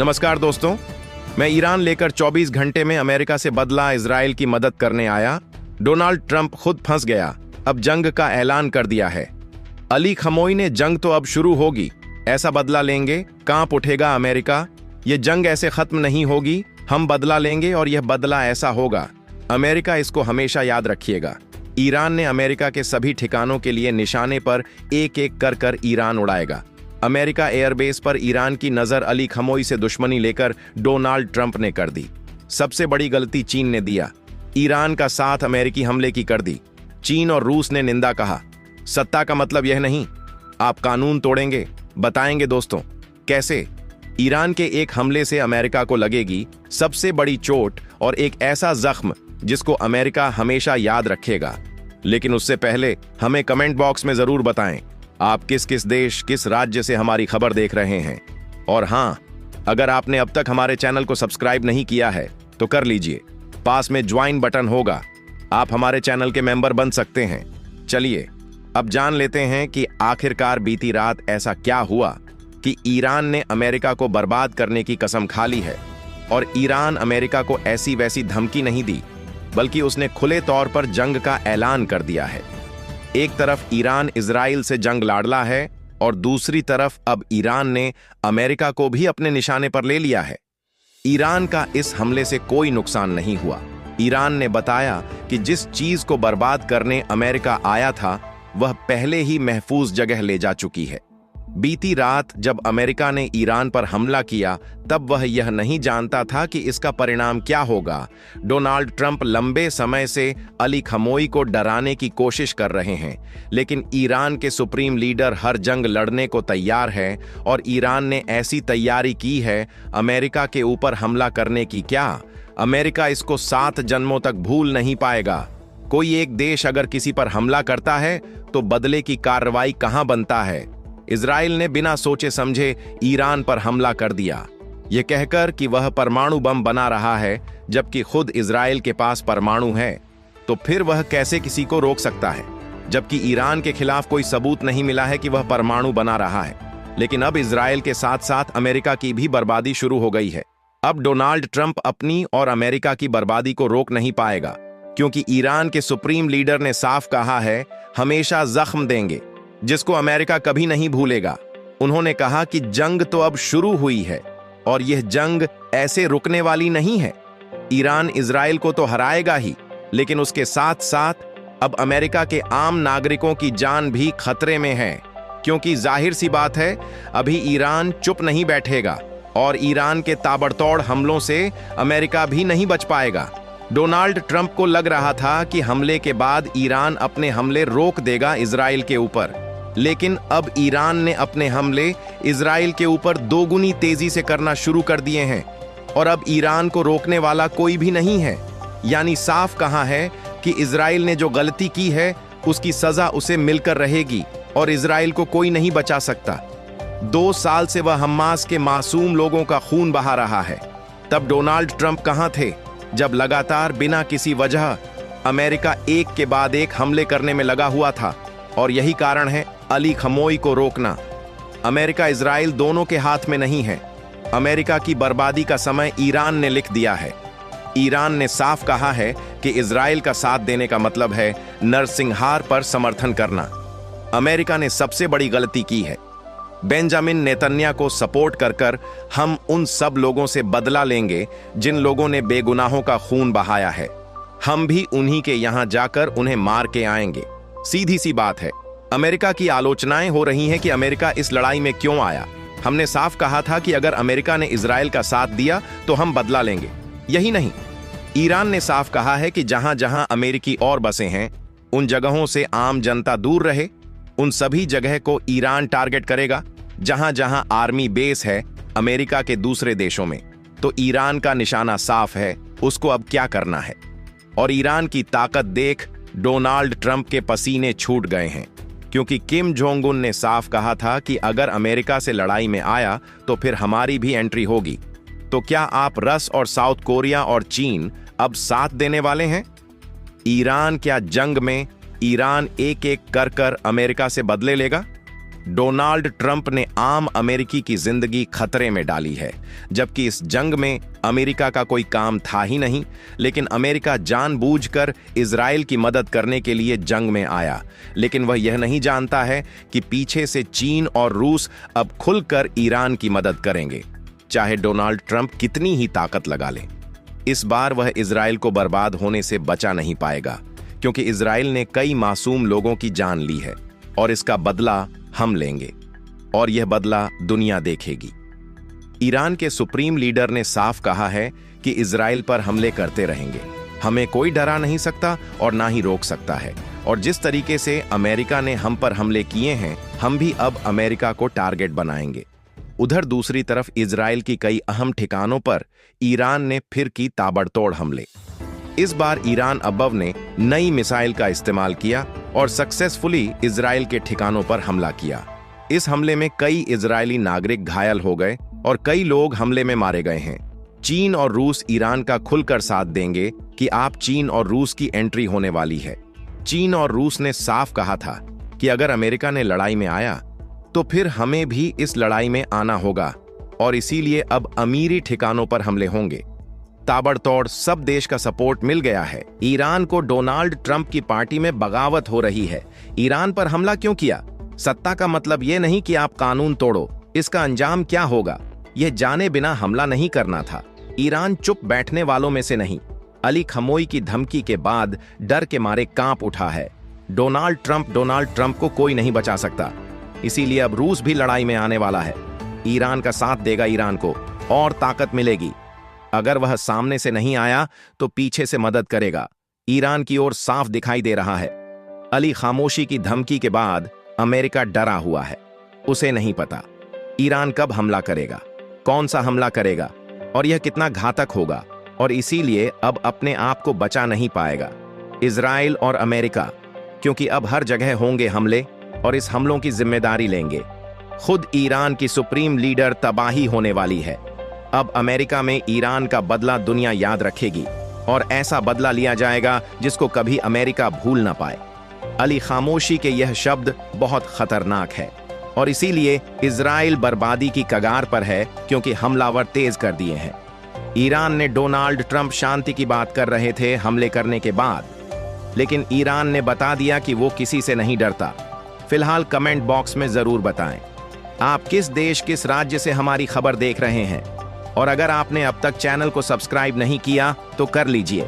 नमस्कार दोस्तों, मैं ईरान लेकर 24 घंटे में अमेरिका से बदला इजराइल की मदद करने आया। डोनाल्ड ट्रंप खुद फंस गया, अब जंग का ऐलान कर दिया है। अली खमोई ने जंग तो अब शुरू होगी, ऐसा बदला लेंगे, कांप उठेगा अमेरिका। ये जंग ऐसे खत्म नहीं होगी, हम बदला लेंगे और यह बदला ऐसा होगा। अमेरिका इसको हमेशा याद रखिएगा। ईरान ने अमेरिका के सभी ठिकानों के लिए निशाने पर एक एक कर ईरान उड़ाएगा। अमेरिका एयरबेस पर ईरान की नजर अली खमोई से दुश्मनी लेकर डोनाल्ड ट्रंप ने कर दी। सबसे बड़ी गलती चीन ने दिया, ईरान का साथ अमेरिकी हमले की कर दी। चीन और रूस ने निंदा कहा। सत्ता का मतलब यह नहीं, आप कानून तोड़ेंगे। बताएंगे दोस्तों कैसे। ईरान के एक हमले से अमेरिका को लगेगी सबसे बड़ी चोट और एक ऐसा जख्म जिसको अमेरिका हमेशा याद रखेगा। लेकिन उससे पहले हमें कमेंट बॉक्स में जरूर बताएं आप किस किस देश, किस राज्य से हमारी खबर देख रहे हैं। और हां, अगर आपने अब तक हमारे चैनल को सब्सक्राइब नहीं किया है तो कर लीजिए, पास में ज्वाइन बटन होगा, आप हमारे चैनल के मेंबर बन सकते हैं। चलिए अब जान लेते हैं कि आखिरकार बीती रात ऐसा क्या हुआ कि ईरान ने अमेरिका को बर्बाद करने की कसम खा ली है। और ईरान अमेरिका को ऐसी वैसी धमकी नहीं दी, बल्कि उसने खुले तौर पर जंग का ऐलान कर दिया है। एक तरफ ईरान इजराइल से जंग लाड़ला है और दूसरी तरफ अब ईरान ने अमेरिका को भी अपने निशाने पर ले लिया है। ईरान का इस हमले से कोई नुकसान नहीं हुआ। ईरान ने बताया कि जिस चीज को बर्बाद करने अमेरिका आया था वह पहले ही महफूज जगह ले जा चुकी है। बीती रात जब अमेरिका ने ईरान पर हमला किया तब वह यह नहीं जानता था कि इसका परिणाम क्या होगा। डोनाल्ड ट्रंप लंबे समय से अली खमोई को डराने की कोशिश कर रहे हैं, लेकिन ईरान के सुप्रीम लीडर हर जंग लड़ने को तैयार है और ईरान ने ऐसी तैयारी की है अमेरिका के ऊपर हमला करने की। क्या अमेरिका इसको 7 जन्मों तक भूल नहीं पाएगा। कोई एक देश अगर किसी पर हमला करता है तो बदले की कार्रवाई कहां बनता है। इजराइल ने बिना सोचे समझे ईरान पर हमला कर दिया, यह कहकर कि वह परमाणु बम बना रहा है, जबकि खुद इजराइल के पास परमाणु है। तो फिर वह कैसे किसी को रोक सकता है, जबकि ईरान के खिलाफ कोई सबूत नहीं मिला है कि वह परमाणु बना रहा है। लेकिन अब इजराइल के साथ साथ अमेरिका की भी बर्बादी शुरू हो गई है। अब डोनाल्ड ट्रंप अपनी और अमेरिका की बर्बादी को रोक नहीं पाएगा, क्योंकि ईरान के सुप्रीम लीडर ने साफ कहा है, हमेशा जख्म देंगे, जिसको अमेरिका कभी नहीं भूलेगा। उन्होंने कहा कि जंग तो अब शुरू हुई है और यह जंग ऐसे रुकने वाली नहीं है। ईरान इजराइल को तो हराएगा ही, लेकिन उसके साथ साथ अब अमेरिका के आम नागरिकों की जान भी खतरे में है, क्योंकि जाहिर सी बात है अभी ईरान चुप नहीं बैठेगा और ईरान के ताबड़तोड़ हमलों से अमेरिका भी नहीं बच पाएगा। डोनाल्ड ट्रंप को लग रहा था कि हमले के बाद ईरान अपने हमले रोक देगा इजराइल के ऊपर, लेकिन अब ईरान ने अपने हमले इजराइल के ऊपर दोगुनी तेजी से करना शुरू कर दिए हैं और अब ईरान को रोकने वाला कोई भी नहीं है। यानी साफ कहा है कि इजराइल ने जो गलती की है उसकी सजा उसे मिलकर रहेगी और इजराइल को कोई नहीं बचा सकता। 2 साल से वह हमास के मासूम लोगों का खून बहा रहा है। तब डोनाल्ड ट्रंप कहां थे, जब लगातार बिना किसी वजह अमेरिका एक के बाद एक हमले करने में लगा हुआ था। और यही कारण है अली खमोई को रोकना। अमेरिका इजराइल दोनों के हाथ में नहीं है। अमेरिका की बर्बादी का समय ईरान ने लिख दिया है। ईरान ने साफ कहा है कि इजराइल का साथ देने का मतलब है नरसंहार पर समर्थन करना। अमेरिका ने सबसे बड़ी गलती की है। बेंजामिन नेतन्याहू को सपोर्ट कर हम उन सब लोगों से बदला लेंगे जिन लोगों ने बेगुनाहों का खून बहाया है। हम भी उन्हीं के यहां जाकर उन्हें मार के आएंगे। सीधी सी बात है। अमेरिका की आलोचनाएं हो रही हैं कि अमेरिका इस लड़ाई में क्यों आया। हमने साफ कहा था कि अगर अमेरिका ने इजराइल का साथ दिया तो हम बदला लेंगे। यही नहीं, ईरान ने साफ कहा है कि जहां जहां अमेरिकी और बसे हैं उन जगहों से आम जनता दूर रहे। उन सभी जगह को ईरान टारगेट करेगा। जहां जहां आर्मी बेस है अमेरिका के दूसरे देशों में, तो ईरान का निशाना साफ है, उसको अब क्या करना है। और ईरान की ताकत देख डोनाल्ड ट्रंप के पसीने छूट गए हैं, क्योंकि किम जोंग उन ने साफ कहा था कि अगर अमेरिका से लड़ाई में आया तो फिर हमारी भी एंट्री होगी। तो क्या आप रस और साउथ कोरिया और चीन अब साथ देने वाले हैं? ईरान क्या जंग में ईरान एक एक कर अमेरिका से बदले लेगा? डोनाल्ड ट्रंप ने आम अमेरिकी की जिंदगी खतरे में डाली है, जबकि इस जंग में अमेरिका का कोई काम था ही नहीं। लेकिन अमेरिका जानबूझकर इजराइल की मदद करने के लिए जंग में आया, लेकिन वह यह नहीं जानता है कि पीछे से चीन और रूस अब खुलकर ईरान की मदद करेंगे, चाहे डोनाल्ड ट्रंप कितनी ही ताकत लगा ले। इस बार वह इजराइल को बर्बाद होने से बचा नहीं पाएगा, क्योंकि इजराइल ने कई मासूम लोगों की जान ली है और इसका बदला हम लेंगे, और यह बदला दुनिया देखेगी। ईरान के सुप्रीम लीडर ने साफ कहा है कि इजराइल पर हमले करते रहेंगे, हमें कोई डरा नहीं सकता और ना ही रोक सकता है। और जिस तरीके से अमेरिका ने हम पर हमले किए हैं, हम भी अब अमेरिका को टारगेट बनाएंगे। उधर दूसरी तरफ इजराइल की कई अहम ठिकानों पर ईरान ने फिर की ताबड़तोड़ हमले। इस बार ईरान अब्बव ने नई मिसाइल का इस्तेमाल किया और सक्सेसफुली इजराइल के ठिकानों पर हमला किया। इस हमले में कई इजरायली नागरिक घायल हो गए और कई लोग हमले में मारे गए हैं। चीन और रूस ईरान का खुलकर साथ देंगे कि आप चीन और रूस की एंट्री होने वाली है। चीन और रूस ने साफ कहा था कि अगर अमेरिका ने लड़ाई में आया तो फिर हमें भी इस लड़ाई में आना होगा, और इसीलिए अब अमीरी ठिकानों पर हमले होंगे। ताबड़तोड़ सब देश का सपोर्ट मिल गया है। ईरान को डोनाल्ड ट्रंप की पार्टी में बगावत हो रही है। ईरान पर हमला क्यों किया? सत्ता का मतलब यह नहीं कि आप कानून तोड़ो, इसका अंजाम क्या होगा यह जाने बिना हमला नहीं करना था। ईरान चुप बैठने वालों में से नहीं। अली खमोई की धमकी के बाद डर के मारे कांप उठा है। डोनाल्ड ट्रंप को कोई नहीं बचा सकता, इसीलिए अब रूस भी लड़ाई में आने वाला है। ईरान का साथ देगा, ईरान को और ताकत मिलेगी। अगर वह सामने से नहीं आया तो पीछे से मदद करेगा। ईरान की ओर साफ दिखाई दे रहा है। अली खामोशी की धमकी के बाद अमेरिका डरा हुआ है। उसे नहीं पता ईरान कब हमला करेगा, कौन सा हमला करेगा और यह कितना घातक होगा, और इसीलिए अब अपने आप को बचा नहीं पाएगा इजराइल और अमेरिका, क्योंकि अब हर जगह होंगे हमले और इस हमलों की जिम्मेदारी लेंगे। खुद ईरान की सुप्रीम लीडर तबाही होने वाली है। अब अमेरिका में ईरान का बदला दुनिया याद रखेगी, और ऐसा बदला लिया जाएगा जिसको कभी अमेरिका भूल ना पाए। अली खामोशी के यह शब्द बहुत खतरनाक है, और इसीलिए इजराइल बर्बादी की कगार पर है, क्योंकि हमलावर तेज कर दिए हैं। ईरान ने डोनाल्ड ट्रंप शांति की बात कर रहे थे हमले करने के बाद, लेकिन ईरान ने बता दिया कि वो किसी से नहीं डरता। फिलहाल कमेंट बॉक्स में जरूर बताएं आप किस देश, किस राज्य से हमारी खबर देख रहे हैं, और अगर आपने अब तक चैनल को सब्सक्राइब नहीं किया तो कर लीजिए।